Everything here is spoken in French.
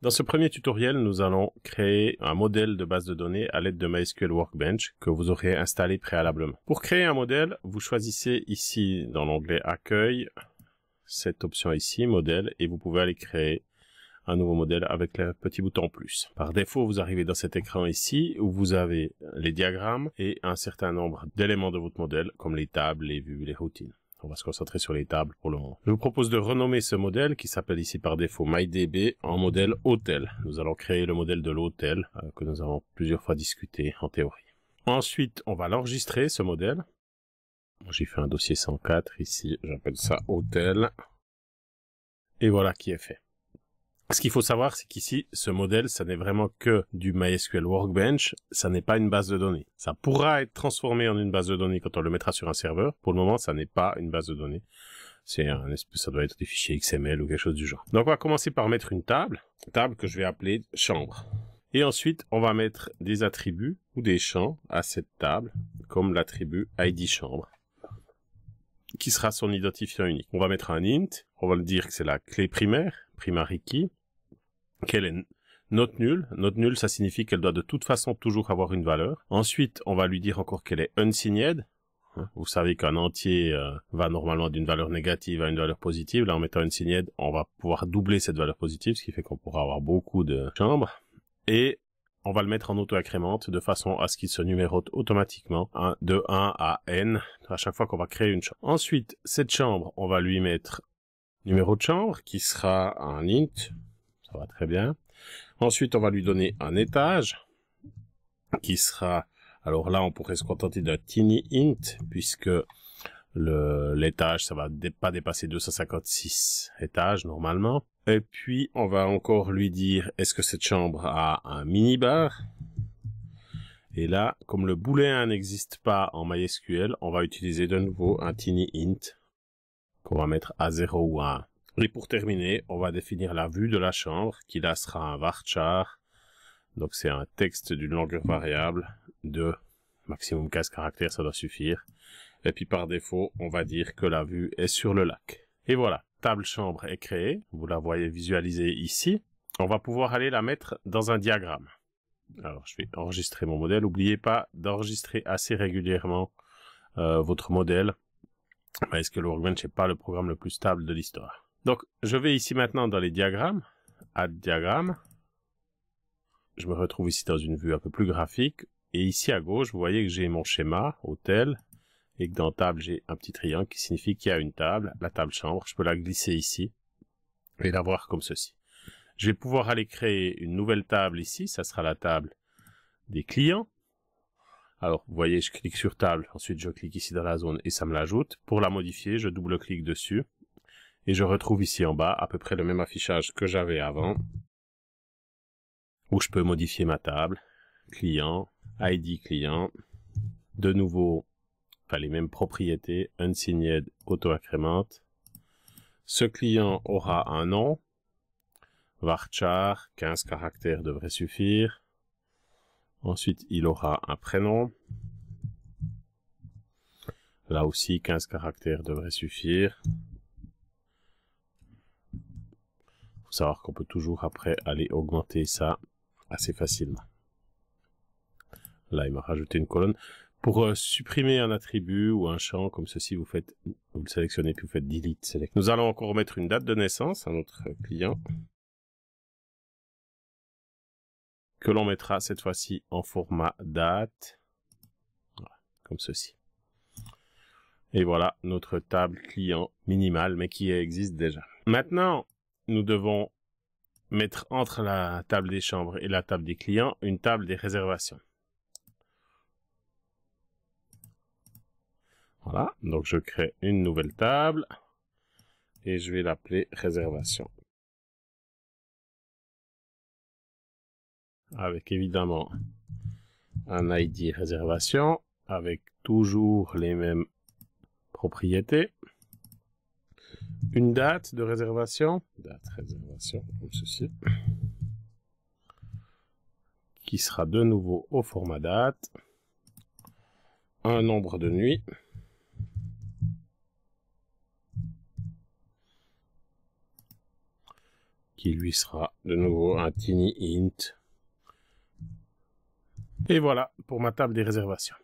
Dans ce premier tutoriel, nous allons créer un modèle de base de données à l'aide de MySQL Workbench que vous aurez installé préalablement. Pour créer un modèle, vous choisissez ici dans l'onglet Accueil, cette option ici, Modèle, et vous pouvez aller créer un nouveau modèle avec le petit bouton plus. Par défaut, vous arrivez dans cet écran ici où vous avez les diagrammes et un certain nombre d'éléments de votre modèle comme les tables, les vues, les routines. On va se concentrer sur les tables pour le moment. Je vous propose de renommer ce modèle qui s'appelle ici par défaut MyDB en modèle hôtel. Nous allons créer le modèle de l'hôtel que nous avons plusieurs fois discuté en théorie. Ensuite, on va l'enregistrer ce modèle. J'ai fait un dossier 104 ici, j'appelle ça hôtel. Et voilà qui est fait. Ce qu'il faut savoir, c'est qu'ici, ce modèle, ça n'est vraiment que du MySQL Workbench, ça n'est pas une base de données. Ça pourra être transformé en une base de données quand on le mettra sur un serveur. Pour le moment, ça n'est pas une base de données. Ça doit être des fichiers XML ou quelque chose du genre. Donc, on va commencer par mettre une table que je vais appeler chambre. Et ensuite, on va mettre des attributs ou des champs à cette table, comme l'attribut ID chambre, qui sera son identifiant unique. On va mettre un int, on va le dire que c'est la clé primaire, primary key, qu'elle est not null. Not null, ça signifie qu'elle doit de toute façon toujours avoir une valeur. Ensuite, on va lui dire encore qu'elle est unsigned. Vous savez qu'un entier va normalement d'une valeur négative à une valeur positive. Là, en mettant unsigned, on va pouvoir doubler cette valeur positive, ce qui fait qu'on pourra avoir beaucoup de chambres. Et on va le mettre en auto-incrémente de façon à ce qu'il se numérote automatiquement de 1 à n à chaque fois qu'on va créer une chambre. Ensuite, cette chambre, on va lui mettre numéro de chambre qui sera un int. Ça va très bien. Ensuite, on va lui donner un étage qui sera... Alors là, on pourrait se contenter d'un tiny int puisque l'étage, ça va pas dépasser 256 étages normalement. Et puis, on va encore lui dire, est-ce que cette chambre a un minibar? Et là, comme le booléen n'existe pas en MySQL, on va utiliser de nouveau un tiny int qu'on va mettre à 0 ou à 1. Et pour terminer, on va définir la vue de la chambre, qui là sera un varchar. Donc c'est un texte d'une longueur variable de maximum 15 caractères, ça doit suffire. Et puis par défaut, on va dire que la vue est sur le lac. Et voilà, table chambre est créée. Vous la voyez visualisée ici. On va pouvoir aller la mettre dans un diagramme. Alors je vais enregistrer mon modèle. N'oubliez pas d'enregistrer assez régulièrement votre modèle. MySQL Workbench n'est pas le programme le plus stable de l'histoire. Donc, je vais ici maintenant dans les diagrammes, Add diagramme. Je me retrouve ici dans une vue un peu plus graphique. Et ici à gauche, vous voyez que j'ai mon schéma, hôtel, et que dans table, j'ai un petit triangle qui signifie qu'il y a une table, la table chambre. Je peux la glisser ici et la voir comme ceci. Je vais pouvoir aller créer une nouvelle table ici, ça sera la table des clients. Alors, vous voyez, je clique sur table, ensuite je clique ici dans la zone et ça me l'ajoute. Pour la modifier, je double-clique dessus. Et je retrouve ici en bas à peu près le même affichage que j'avais avant, où je peux modifier ma table, client, ID client, de nouveau, les mêmes propriétés, unsigned, auto-incrémente. Ce client aura un nom, varchar, 15 caractères devrait suffire. Ensuite, il aura un prénom. Là aussi, 15 caractères devrait suffire. Faut savoir qu'on peut toujours après aller augmenter ça assez facilement. Là, il m'a rajouté une colonne. Pour supprimer un attribut ou un champ comme ceci, vous le sélectionnez puis vous faites delete select. Nous allons encore mettre une date de naissance à notre client que l'on mettra cette fois-ci en format date, voilà, comme ceci. Et voilà notre table client minimale mais qui existe déjà. Maintenant, nous devons mettre entre la table des chambres et la table des clients une table des réservations. Voilà, donc je crée une nouvelle table et je vais l'appeler réservation. Avec évidemment un ID réservation, avec toujours les mêmes propriétés. Une date de réservation, date réservation comme ceci, qui sera de nouveau au format date. Un nombre de nuits. qui lui sera de nouveau un tiny int. Et voilà pour ma table des réservations.